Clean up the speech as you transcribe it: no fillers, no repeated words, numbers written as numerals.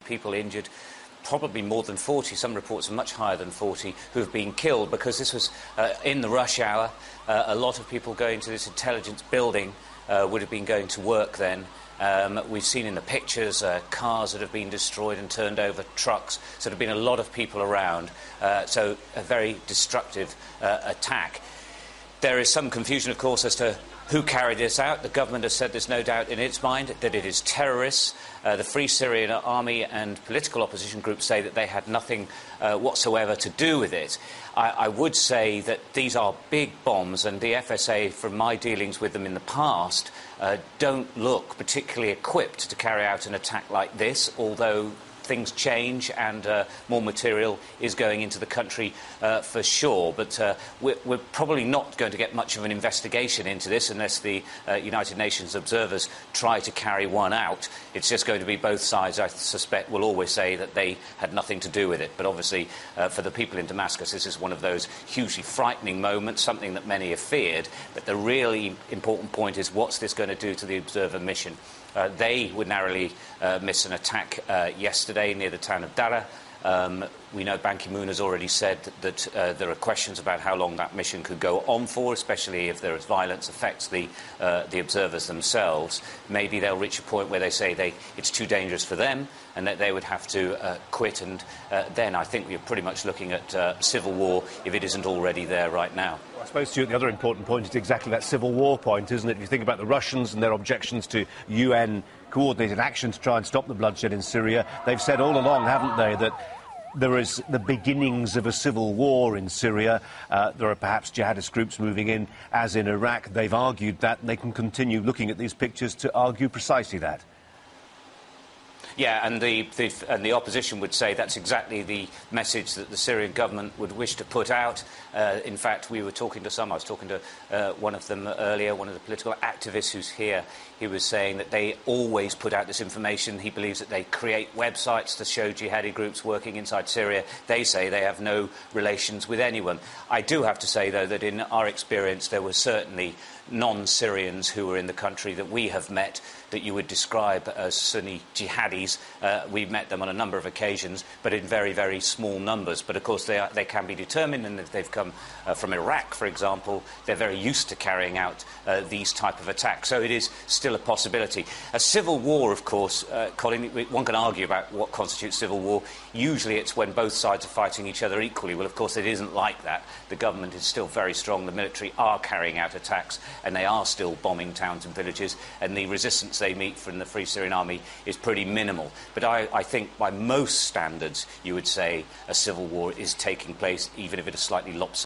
people injured, probably more than 40, some reports are much higher than 40, who have been killed because this was in the rush hour. A lot of people going to this intelligence building would have been going to work then. We've seen in the pictures cars that have been destroyed and turned over, trucks, so there have been a lot of people around, so a very destructive attack. There is some confusion, of course, as to who carried this out. The government has said there's no doubt in its mind that it is terrorists. The Free Syrian Army and political opposition groups say that they had nothing whatsoever to do with it. I would say that these are big bombs, and the FSA, from my dealings with them in the past, don't look particularly equipped to carry out an attack like this, although things change and more material is going into the country for sure. But we're probably not going to get much of an investigation into this unless the United Nations observers try to carry one out. It's just going to be both sides, I suspect, will always say that they had nothing to do with it. But obviously, for the people in Damascus, this is one of those hugely frightening moments, something that many have feared. But the really important point is, what's this going to do to the observer mission? They would narrowly miss an attack yesterday near the town of Dara. We know Ban Ki-moon has already said that there are questions about how long that mission could go on for, especially if there is violence affects the observers themselves. Maybe they'll reach a point where they say it's too dangerous for them and that they would have to quit, and then I think we're pretty much looking at civil war if it isn't already there right now. I suppose, Stuart, the other important point is exactly that civil war point, isn't it? If you think about the Russians and their objections to UN coordinated action to try and stop the bloodshed in Syria, they've said all along, haven't they, that there is the beginnings of a civil war in Syria. There are perhaps jihadist groups moving in, as in Iraq. They've argued that, and they can continue looking at these pictures to argue precisely that. Yeah, and the opposition would say that's exactly the message that the Syrian government would wish to put out. In fact, I was talking to one of them earlier, one of the political activists who's here. He was saying that they always put out this information. He believes that they create websites to show jihadi groups working inside Syria. They say they have no relations with anyone. I do have to say, though, that in our experience there were certainly non-Syrians who were in the country that we have met that you would describe as Sunni jihadis. We've met them on a number of occasions, but in very, very small numbers. But of course they can be determined, and if they've come from Iraq, for example, they're very used to carrying out these type of attacks. So it is still a possibility. A civil war, of course, Colin, one can argue about what constitutes civil war. Usually it's when both sides are fighting each other equally. Well, of course, it isn't like that. The government is still very strong. The military are carrying out attacks, and they are still bombing towns and villages, and the resistance they meet from the Free Syrian Army is pretty minimal. But I think by most standards you would say a civil war is taking place, even if it is slightly lopsided.